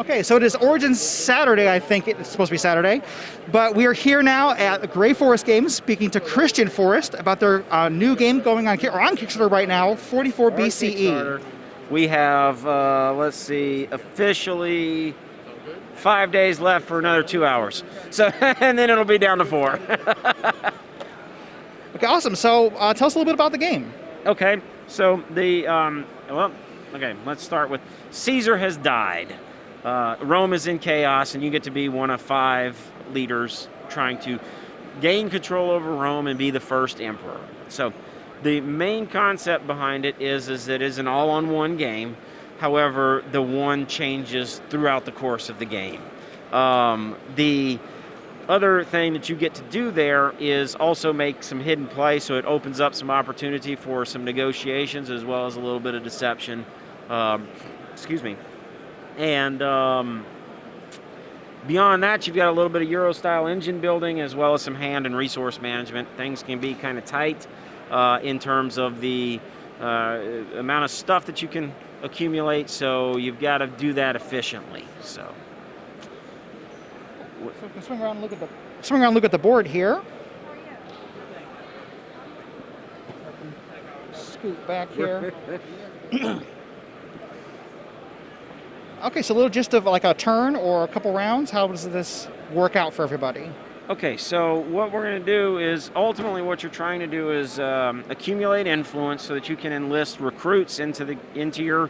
Okay, so it is Origins Saturday, I think it's supposed to be Saturday, but we are here now at Gray Forest Games speaking to Christian Forrest about their new game going on Kickstarter right now, 44 BCE. We have, let's see, officially 5 days left for another 2 hours. So, and then it'll be down to 4. Okay, awesome. So tell us a little bit about the game. Okay, so let's start with Caesar has died. Rome is in chaos, and you get to be one of 5 leaders trying to gain control over Rome and be the first emperor. So the main concept behind it is that it is an all-on-one game. However, the one changes throughout the course of the game. The other thing that you get to do there is also make some hidden play, so it opens up some opportunity for some negotiations as well as a little bit of deception. Excuse me. And beyond that, you've got a little bit of Euro-style engine building as well as some hand and resource management. Things can be kind of tight in terms of the amount of stuff that you can accumulate, so you've got to do that efficiently. So we can swing around and look at the board here. Scoot back here. Okay, so a little gist of like a turn or a couple rounds. How does this work out for everybody? Okay, so what we're going to do is ultimately what you're trying to do is accumulate influence so that you can enlist recruits into your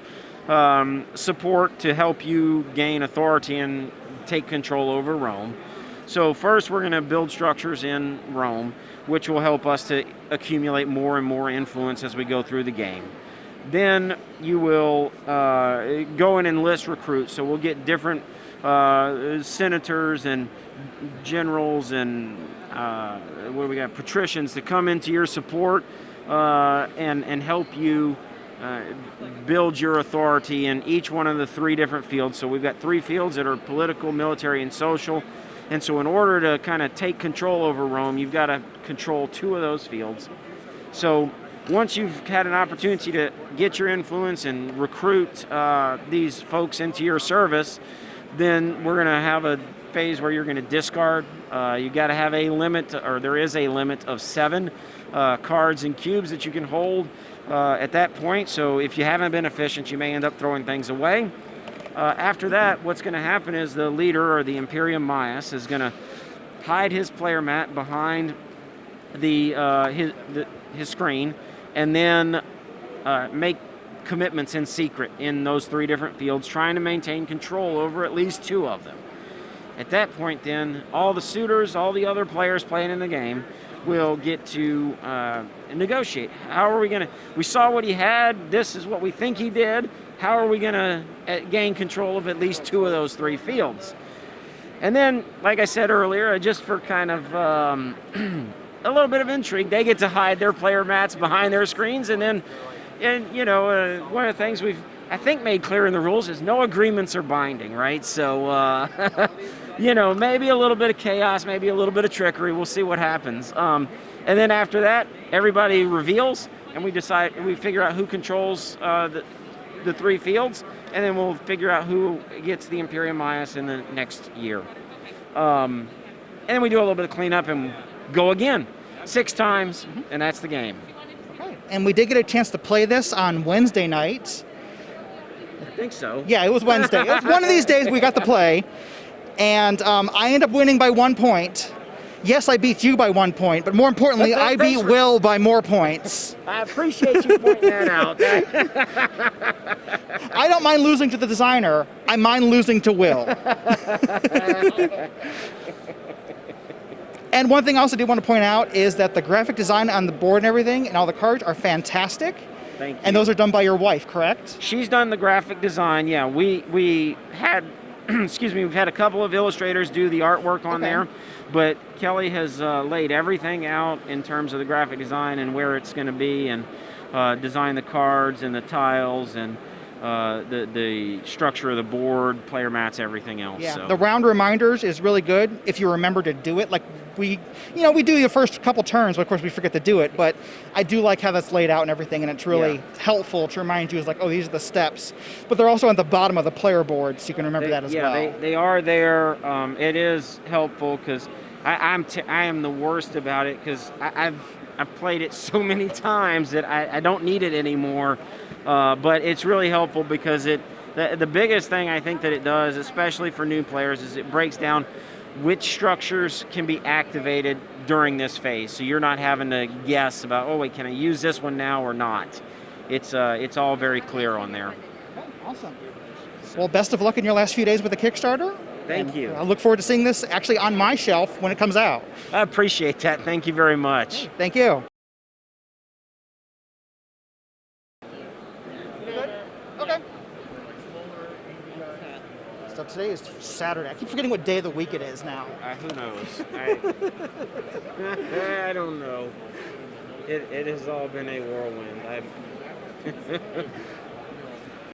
support to help you gain authority and take control over Rome. So first we're going to build structures in Rome, which will help us to accumulate more and more influence as we go through the game. Then you will go and enlist recruits. So we'll get different senators and generals and what do we got? Patricians to come into your support and help you build your authority in each one of the 3 different fields. So we've got 3 fields that are political, military, and social. And so in order to kind of take control over Rome, you've got to control 2 of those fields. So once you've had an opportunity to get your influence and recruit these folks into your service, then we're going to have a phase where you're going to discard. You've got to have a limit, or there is a limit of 7 cards and cubes that you can hold at that point. So if you haven't been efficient, you may end up throwing things away. After that, what's going to happen is the leader, or the Imperium Maius, is going to hide his player mat behind his screen, and then make commitments in secret in those 3 different fields, trying to maintain control over at least 2 of them. At that point, then, all the suitors, all the other players playing in the game will get to negotiate. How are we going to... We saw what he had. This is what we think he did. How are we going to gain control of at least 2 of those 3 fields? And then, like I said earlier, just for kind of a little bit of intrigue, they get to hide their player mats behind their screens. And then, one of the things we've, I think, made clear in the rules is no agreements are binding, right? So, maybe a little bit of chaos, maybe a little bit of trickery. We'll see what happens. And then after that, everybody reveals, and we figure out who controls the 3 fields, and then we'll figure out who gets the Imperium Maius in the next year. And then we do a little bit of cleanup and go again 6 times, and that's the game. Okay. And we did get a chance to play this on Wednesday night. I think so. Yeah, it was Wednesday. It was one of these days we got to play, and I ended up winning by 1 point. Yes, I beat you by 1 point, but more importantly, I beat Will by more points. I appreciate you pointing that out. I don't mind losing to the designer. I mind losing to Will. And one thing else I did want to point out is that the graphic design on the board and everything and all the cards are fantastic. Thank you. And those are done by your wife, correct? She's done the graphic design, yeah. We had, we've had a couple of illustrators do the artwork on there, but Kelly has laid everything out in terms of the graphic design and where it's going to be, and design the cards and the tiles, and the structure of the board, player mats, everything else. Yeah, so. the round reminders is really good if you remember to do it. Like we do the first couple turns, but of course we forget to do it. But I do like how that's laid out and everything, and it's really helpful to remind you. Is like, oh, these are the steps. But they're also at the bottom of the player board, so you can remember that as well. Yeah, they are there. It is helpful because I am the worst about it because I've played it so many times that I don't need it anymore. But it's really helpful because the biggest thing I think that it does, especially for new players, is it breaks down which structures can be activated during this phase. So you're not having to guess about, oh wait, can I use this one now or not? It's all very clear on there. Okay, awesome. Well, best of luck in your last few days with the Kickstarter. Thank you. I look forward to seeing this actually on my shelf when it comes out. I appreciate that. Thank you very much. Thank you. Okay. So today is Saturday. I keep forgetting what day of the week it is now. Who knows? I don't know. It has all been a whirlwind.